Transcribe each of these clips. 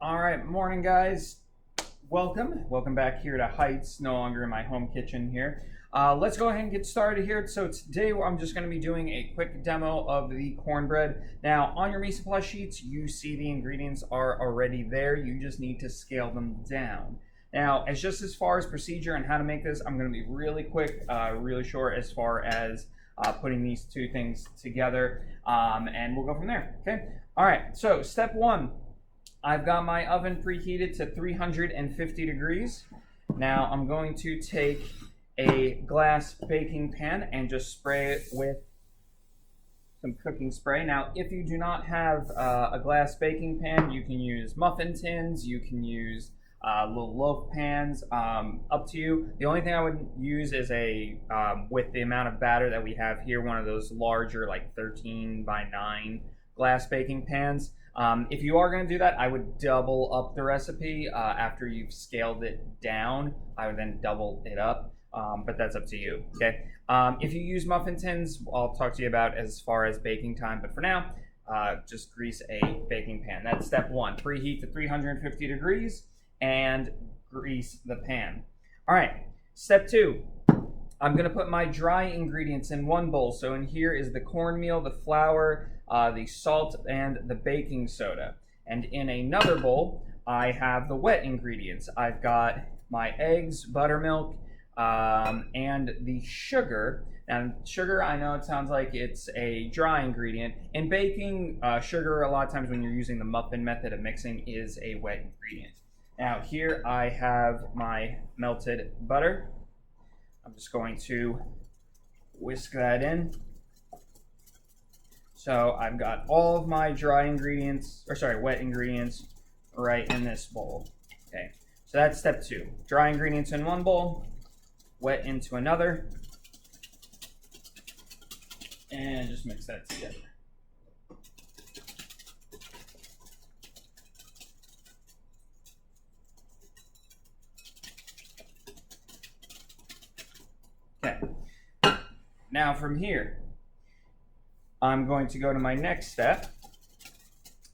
All right, morning guys. Welcome back here to Heights, no longer in my home kitchen here. Let's go ahead and get started here. So today I'm just going to be doing a quick demo of the cornbread. Now on your Mise En Place sheets, you see the ingredients are already there. You just need to scale them down. Now, as far as procedure and how to make this, I'm going to be really quick, really short as far as putting these two things together, and we'll go from there, okay? All right, so step one. I've got my oven preheated to 350 degrees. Now I'm going to take a glass baking pan and just spray it with some cooking spray. Now, if you do not have a glass baking pan, you can use muffin tins, you can use little loaf pans, up to you. The only thing I would use is with the amount of batter that we have here, one of those larger, like 13 by 9 glass baking pans. If you are going to do that, I would double up the recipe after you've scaled it down. I would then double it up, but that's up to you, okay? If you use muffin tins, I'll talk to you about as far as baking time, but for now, just grease a baking pan. That's step one. Preheat to 350 degrees and grease the pan. All right, step two. I'm going to put my dry ingredients in one bowl. So in here is the cornmeal, the flour, the salt, and the baking soda. And in another bowl, I have the wet ingredients. I've got my eggs, buttermilk, and the sugar. And sugar, I know it sounds like it's a dry ingredient. In baking, sugar, a lot of times when you're using the muffin method of mixing, is a wet ingredient. Now here I have my melted butter. I'm just going to whisk that in. So I've got all of my wet ingredients right in this bowl. Okay, so that's step two. Dry ingredients in one bowl, wet into another, and just mix that together. Okay, now from here, I'm going to go to my next step,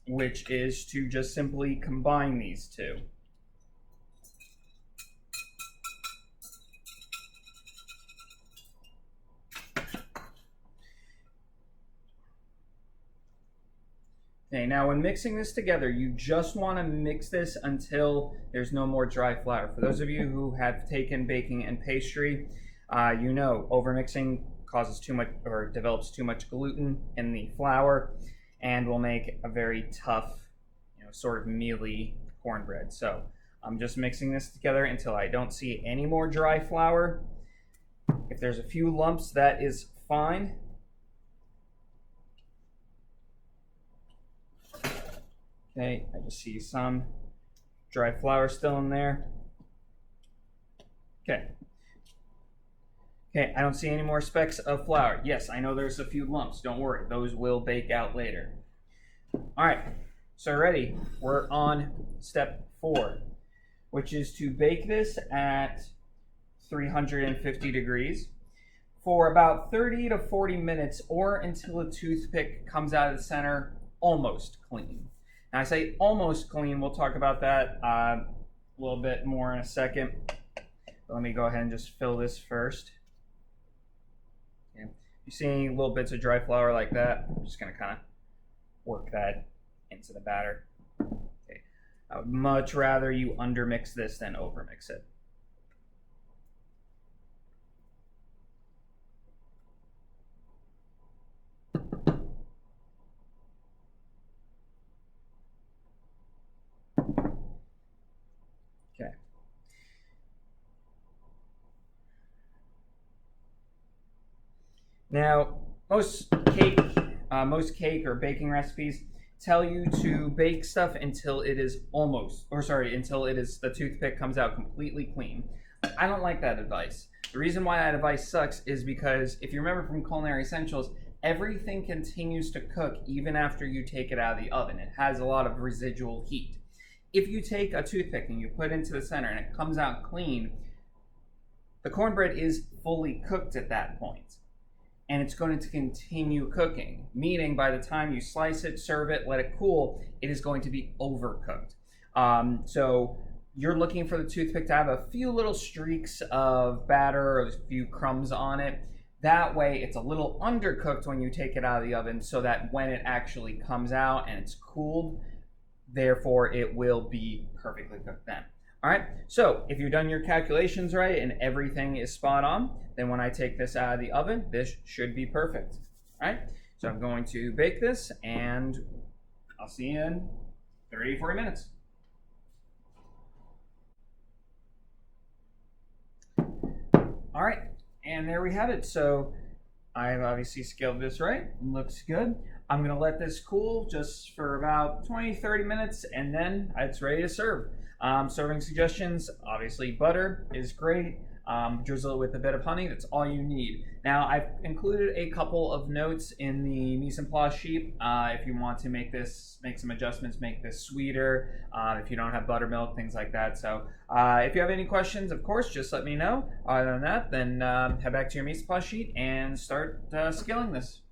which is to just simply combine these two. Okay, now when mixing this together, you just want to mix this until there's no more dry flour. For those of you who have taken baking and pastry, you know overmixing causes too much or develops too much gluten in the flour and will make a very tough, sort of mealy cornbread. So I'm just mixing this together until I don't see any more dry flour. If there's a few lumps, that is fine. Okay, I just see some dry flour still in there. Okay, I don't see any more specks of flour. Yes, I know there's a few lumps. Don't worry, those will bake out later. All right, so ready? We're on step 4, which is to bake this at 350 degrees for about 30 to 40 minutes or until a toothpick comes out of the center almost clean. Now I say almost clean, we'll talk about that a little bit more in a second. But let me go ahead and just fill this first. You see any little bits of dry flour like that? I'm just going to kind of work that into the batter. Okay. I would much rather you undermix this than overmix it. Okay. Now, most cake or baking recipes tell you to bake stuff until it is the toothpick comes out completely clean. I don't like that advice. The reason why that advice sucks is because if you remember from Culinary Essentials, everything continues to cook even after you take it out of the oven. It has a lot of residual heat. If you take a toothpick and you put it into the center and it comes out clean, the cornbread is fully cooked at that point. And it's going to continue cooking, meaning by the time you slice it, serve it, let it cool, it is going to be overcooked. So you're looking for the toothpick to have a few little streaks of batter or a few crumbs on it. That way it's a little undercooked when you take it out of the oven, so that when it actually comes out and it's cooled, therefore it will be perfectly cooked then. All right, so if you've done your calculations right and everything is spot on, then when I take this out of the oven, this should be perfect. All right, so I'm going to bake this and I'll see you in 30, 40 minutes. All right, and there we have it. So I've obviously scaled this right. Looks good. I'm gonna let this cool just for about 20, 30 minutes, and then it's ready to serve. Serving suggestions, obviously butter is great. Drizzle it with a bit of honey, that's all you need. Now I've included a couple of notes in the Mise En Place Sheet if you want to make some adjustments, make this sweeter, if you don't have buttermilk, things like that. So if you have any questions, of course, just let me know. Other than that, then head back to your Mise En Place Sheet and start scaling this.